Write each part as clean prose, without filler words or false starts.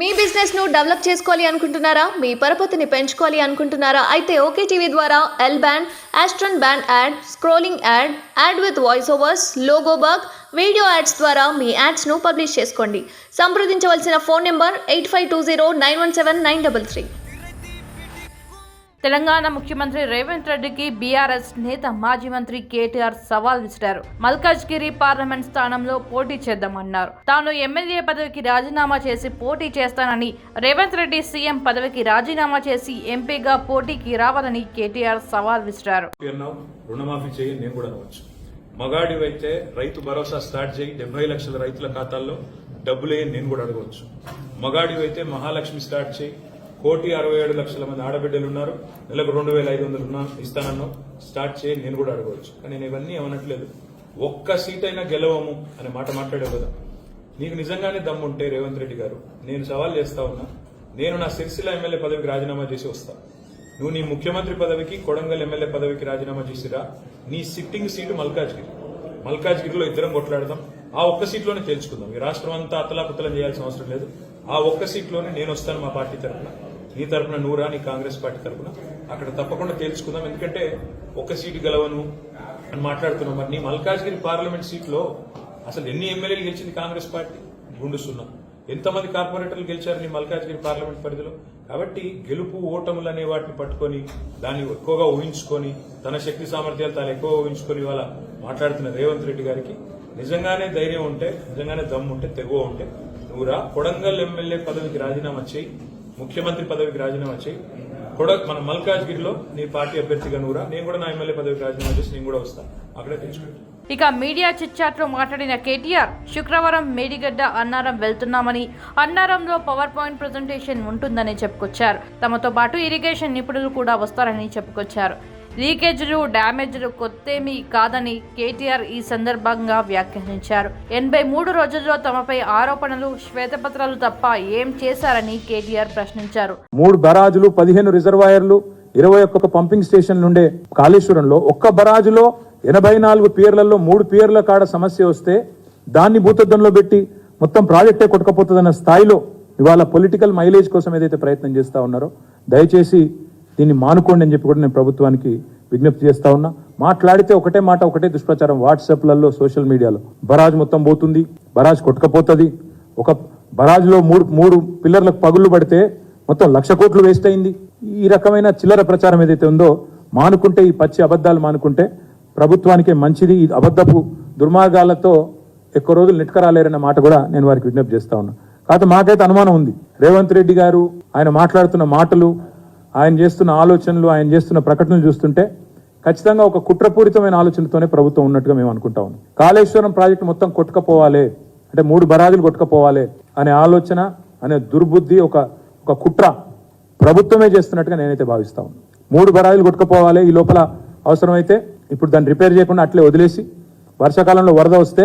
మీ business ను develop చేసుకోవాలి అనుకుంటున్నారా? మీ పరపతిని పెంచుకోవాలి అనుకుంటున్నారా? అయితే ఓకే టీవీ ద్వారా ఎల్ బ్యాండ్, ఆస్ట్రన్ band ad, scrolling ad, ad with voice overs, logo bug, video ads ద్వారా మీ యాడ్స్ ను పబ్లిష్ చేసుకోండి. సంప్రదించవలసిన ఫోన్ నెంబర్ 8520917933. తెలంగాణ ముఖ్యమంత్రి రేవంత్ రెడ్డికి బీఆర్ఎస్ నేత మాజీ మంత్రి కేటీఆర్ సవాల్ విసిరారు. మల్కాజ్గిరి పార్లమెంట్ స్థానంలో పోటీ చేద్దామన్నారు. తాను ఎమ్మెల్యే పదవికి రాజీనామా చేసి పోటీ చేస్తానని, రేవంత్ రెడ్డి సీఎం పదవికి రాజీనామా చేసి ఎంపీగా పోటీకి రావాలని కేటీఆర్ సవాల్ విసిరారు. రుణమాఫీ చేయి, నేను కూడా అనవచ్చు. మగాడివైతే రైతు భరోసా స్టార్ట్ చేయి, 70 లక్షల రైతుల ఖాతాల్లో డబ్బులే, నేను కూడా అడగవచ్చు. మగాడివైతే మహాలక్ష్మి స్టార్ట్ చేయి, 1,67,00,000 మంది ఆడబిడ్డలు ఉన్నారు, నెలకు 2,500 ఇస్తానన్నావు, స్టార్ట్ చేయి, నేను కూడా అడగవచ్చు. కానీ నేను ఇవన్నీ ఏమనట్లేదు. ఒక్క సీట్ అయినా గెలవము అనే మాట మాట్లాడావు కదా. నీకు నిజంగానే దమ్ముంటే రేవంత్ రెడ్డి గారు, నేను సవాల్ చేస్తా ఉన్నా, నేను నా సిరిసిల్ల ఎమ్మెల్యే పదవికి రాజీనామా చేసి వస్తా. నువ్వు నీ ముఖ్యమంత్రి పదవికి, కొడంగల్ ఎమ్మెల్యే పదవికి రాజీనామా చేసిరా. నీ సిట్టింగ్ సీటు మల్కాజ్గిరిలో ఇద్దరం కొట్లాడదాం. ఆ ఒక్క సీట్లోనే తేల్చుకుందాం. ఈ రాష్ట్రం అంతా అతలాకుతలం చేయాల్సిన అవసరం లేదు. ఆ ఒక్క సీట్లోనే నేను వస్తాను మా పార్టీ తరఫున, నీ తరఫున నూరా, నీ కాంగ్రెస్ పార్టీ తరఫున. అక్కడ తప్పకుండా తేల్చుకుందాం. ఎందుకంటే ఒక్క సీటు గెలవను అని మాట్లాడుతున్నాం. మరి నీ మల్కాజ్గిరి పార్లమెంట్ సీట్లో అసలు ఎన్ని ఎమ్మెల్యేలు గెలిచింది కాంగ్రెస్ పార్టీ? గుండు సున్నా. ఎంతమంది కార్పొరేటర్లు గెలిచారు నీ మల్కాజ్గిరి పార్లమెంట్ పరిధిలో? కాబట్టి గెలుపు ఓటములు అనే వాటిని పట్టుకొని, దాన్ని ఎక్కువగా ఊహించుకొని, తన శక్తి సామర్థ్యాలు తాను ఎక్కువ ఊహించుకొని ఇవాళ మాట్లాడుతున్న రేవంత్ రెడ్డి గారికి నిజంగానే ధైర్యం ఉంటే, నిజంగానే దమ్ము ఉంటే, తెగువ ఉంటే నువ్వురా, కొడంగల్ ఎమ్మెల్యే పదవికి రాజీనామా చేయి, ముఖ్యమంత్రి పదవికి రాజీనామా చేయి. మన మల్కాజ్గిరిలో నీ పార్టీ అభ్యర్థిగా నువ్వురా, నేను కూడా నా ఎమ్మెల్యే పదవికి రాజీనామా చేసి నేను కూడా వస్తాను. అక్కడే తెచ్చుకుంటాను. ఇక మీడియా చిట్చాట్లో మాట్లాడిన కేటీఆర్, శుక్రవారం మేడిగడ్డ అన్నారం వెళ్తున్నామని, అన్నారంలో పవర్ పాయింట్ ప్రజెంటేషన్ ఉంటుందని చెప్పుకొచ్చారు. తమతో పాటు ఇరిగేషన్ నిపుణులు కూడా వస్తారని చెప్పుకొచ్చారు. లీకేజీలు, డ్యామేజ్లు కొత్తేమీ కాదని కేటీఆర్ ఈ సందర్భంగా వ్యాఖ్యానించారు. 83 రోజుల్లో తమపై ఆరోపణలు, శ్వేతపత్రాలు తప్ప ఏం చేశారని కేటీఆర్ ప్రశ్నించారు. 3 బరాజులు, 15 రిజర్వాయర్లు, 21 పంపింగ్ స్టేషన్లు ఉండే కాళేశ్వరంలో ఒక్క బరాజులో 84 పియర్లలో 3 పియర్ల కాడ సమస్య వస్తే దాన్ని భూతద్దంలో పెట్టి మొత్తం ప్రాజెక్టే కొట్టకపోతుందన్న స్థాయిలో ఇవాళ పొలిటికల్ మైలేజ్ కోసం ఏదైతే ప్రయత్నం చేస్తా ఉన్నారో దయచేసి దీన్ని మానుకోండి అని చెప్పి కూడా నేను ప్రభుత్వానికి విజ్ఞప్తి చేస్తా ఉన్నా. మాట్లాడితే ఒకటే మాట, ఒకటే దుష్ప్రచారం వాట్సాప్లలో, సోషల్ మీడియాలో. బరాజ్ మొత్తం పోతుంది, బరాజ్ కొట్టుకపోతుంది, ఒక బరాజ్లో మూడు పిల్లర్లకు పగుళ్లు పడితే మొత్తం 1,00,000 కోట్లు వేస్ట్ అయింది. ఈ రకమైన చిల్లర ప్రచారం ఏదైతే ఉందో మానుకుంటే, ఈ పచ్చి అబద్ధాలు మానుకుంటే ప్రభుత్వానికే మంచిది. ఈ అబద్ధపు దుర్మార్గాలతో ఎక్కువ రోజులు నెట్టుకరాలేరన్న మాట కూడా నేను వారికి విజ్ఞప్తి చేస్తా ఉన్నా. కాకపోతే మాకైతే అనుమానం ఉంది, రేవంత్ రెడ్డి గారు ఆయన మాట్లాడుతున్న మాటలు, ఆయన చేస్తున్న ఆలోచనలు, ఆయన చేస్తున్న ప్రకటనలు చూస్తుంటే ఖచ్చితంగా ఒక కుట్రపూరితమైన ఆలోచనతోనే ప్రభుత్వం ఉన్నట్టుగా మేము అనుకుంటా ఉన్నాం. కాళేశ్వరం ప్రాజెక్టు మొత్తం కొట్టుకపోవాలి అంటే 3 బరాజులు కొట్టుకపోవాలి అనే ఆలోచన, అనే దుర్బుద్ధి, ఒక కుట్ర ప్రభుత్వమే చేస్తున్నట్టుగా నేనైతే భావిస్తా ఉన్నాను. 3 బరాజులు కొట్టుకపోవాలి, ఈ లోపల అవసరమైతే ఇప్పుడు దాన్ని రిపేర్ చేయకుండా అట్లే వదిలేసి వర్షాకాలంలో వరద వస్తే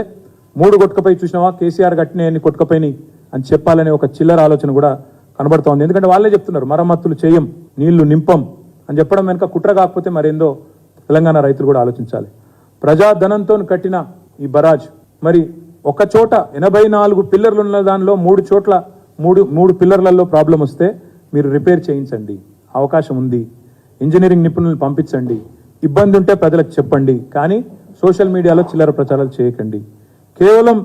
3 కొట్టుకపోయి చూసినావా, కేసీఆర్ కట్టినాయన్ని కొట్టుకపోయినాయి అని చెప్పాలనే ఒక చిల్లర ఆలోచన కూడా కనబడతా ఉంది. ఎందుకంటే వాళ్ళే చెప్తున్నారు మరమ్మతులు చేయం, నీళ్లు నింపం అని చెప్పడం వెనుక కుట్ర కాకపోతే మరేందో తెలంగాణ రైతులు కూడా ఆలోచించాలి. ప్రజాధనంతో కట్టిన ఈ బరాజ్ మరి ఒక చోట 84 పిల్లర్లు ఉన్న దానిలో 3 చోట్ల 3 పిల్లర్లలో ప్రాబ్లం వస్తే మీరు రిపేర్ చేయించండి, అవకాశం ఉంది. ఇంజనీరింగ్ నిపుణులను పంపించండి, ఇబ్బంది ఉంటే ప్రజలకు చెప్పండి. కానీ సోషల్ మీడియాలో చిల్లర ప్రచారాలు చేయకండి. కేవలం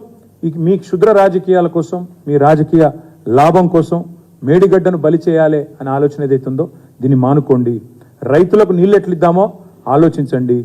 మీ క్షుద్ర రాజకీయాల కోసం, మీ రాజకీయ లాభం కోసం మేడిగడ్డను బలి చేయాలి అనే ఆలోచన ఏదైతుందో దీన్ని మానుకోండి. రైతులకు నీళ్ళు ఎట్లిద్దామో ఆలోచించండి.